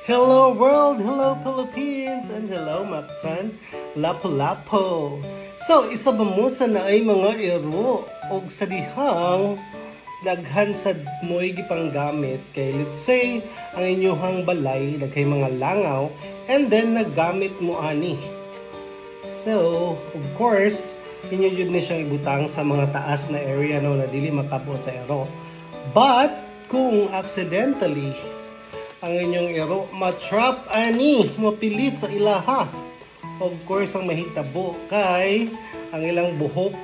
Hello world, hello Philippines, and hello Mactan, Lapu-Lapu. So, isa ba mo sa naay mga ero o sa dihang daghan sa mo'y gipanggamit kay let's say ang inyong balay daghay mga langaw and then naggamit mo ani. So, of course, inyo yun ni siyang ibutang sa mga taas na area no na dili makabot sa ero. But kung accidentally ang inyong ero matrap ani mapilit sa ilaha, of course ang mahitabo kay ang ilang buhok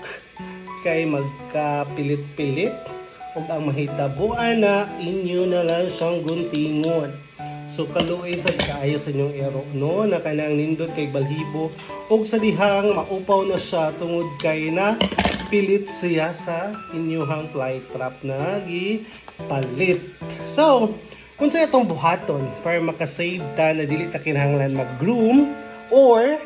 kay magkapilit-pilit ug ang mahitabo ana inyo na lang siyang guntingon. So kaluoy sa kaayo sa inyong ero no na kanang nindot kay balhibo ug sa dihang maupaw na siya tungod kay na pilit siya sa inyong fly trap na gipalit. So kung sa itong buhaton para makasave ta na dili ta kinahanglan mag-groom or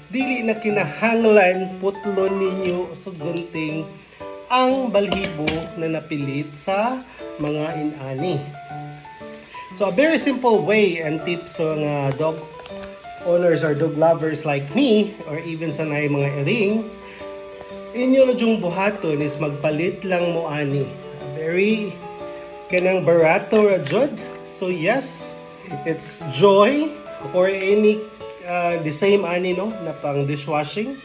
dili na kinahanglan putlon ninyo sa gunting ang balhibo na napilit sa mga inani. So a very simple way and tips sa mga dog owners or dog lovers like me or even sa naay mga ering, inyo na yung buhaton is magpalit lang mo ani. Very kanang barato ra jud. So yes, it's Joy or any the same ani no na pang dishwashing.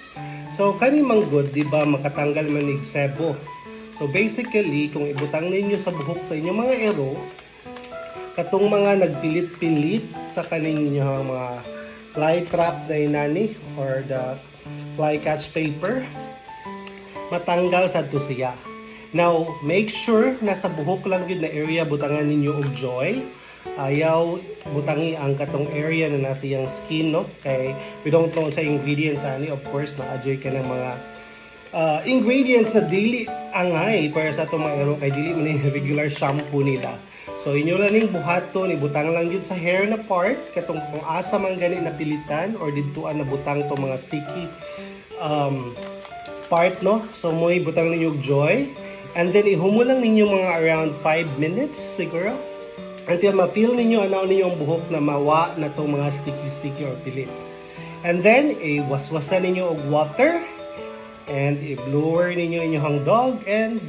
So kani man good di ba makatanggal man nig sebo. So basically kung ibutang ninyo sa buhok sa inyong mga ero katong mga nagpilit-pilit sa kaning inyong mga fly trap na inani or the fly catch paper, matanggal sa to siya. Now, make sure na sa buhok lang yun na area butangan ninyo og Joy. Ayaw butangi ang katong area na nasa iyang skin, no? Kay we don't know sa ingredients ani, of course, na-adjoy ka ng mga ingredients na dili angay para sa itong mga ero kay dili man yung regular shampoo nila. So, inyo lang ning buhaton, ibutang lang yun sa hair na part, katong kung asa man gani na pilitan or didtuan na butang to mga sticky part, no? So, mo ibutang ninyo Joy. And then, ihumo lang ninyo mga around 5 minutes, siguro. Until ma-feel ninyo, anaw ninyo ang buhok na mawa na to mga sticky or pilit. And then, waswasan ninyo og water. And i-blower ninyo inyong dog and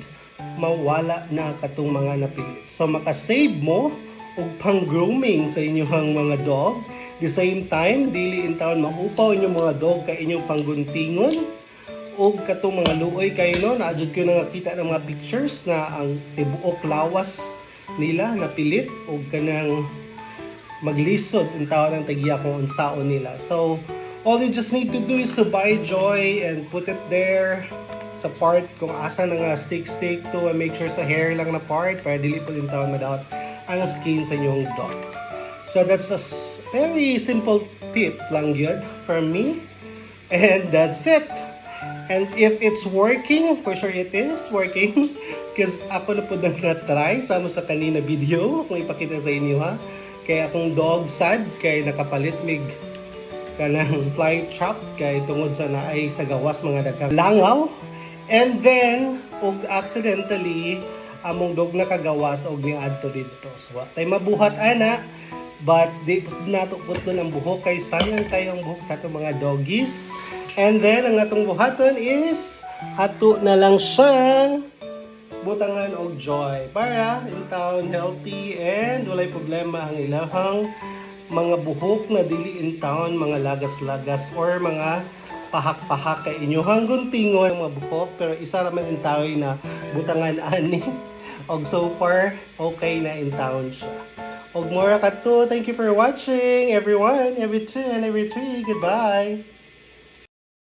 mawala na katong mga napilit. So, makasave mo og pang-grooming sa inyong mga dog. The same time, dili in taon maupaw inyong mga dog kay inyong pangguntingon. O katong mga luoy kayo no, naadjud ko na nakita ng mga pictures na ang tibuok lawas nila napilit o kanang maglisod ang tawag ng tagiya kung unsaon nila. So, all you just need to do is to buy Joy and put it there sa part kung asa na nga stick to and make sure sa hair lang na part para dili po din tawag madawat ang skin sa inyong dog. So, that's a very simple tip lang yun from me. And that's it. And if it's working, for sure it is working. Because ako na po na-try sama sa kanina video kung ipakita sa inyo ha. Kaya akong dog sad kay nakapalit mig kanang fly trap kay tungod sa naay sa gawas mga daghang langaw. And then, og accidentally among dog nakagawas og niadto dito. So, tay mabuhat ana. But di nato putol ang buhok kay sayang kayo ang buhok sa atong mga doggies. And then, ang atong buhaton is hato na lang siyang butangan og Joy para in town healthy and walay problema ang ilahang mga buhok na dili in town, mga lagas-lagas or mga pahak-pahak kay inyohang guntingon ang mga buhok pero isa ra man in town na butangan ani og so far okay na in town siya. Og mura kadto, thank you for watching everyone, every two and every three. Goodbye.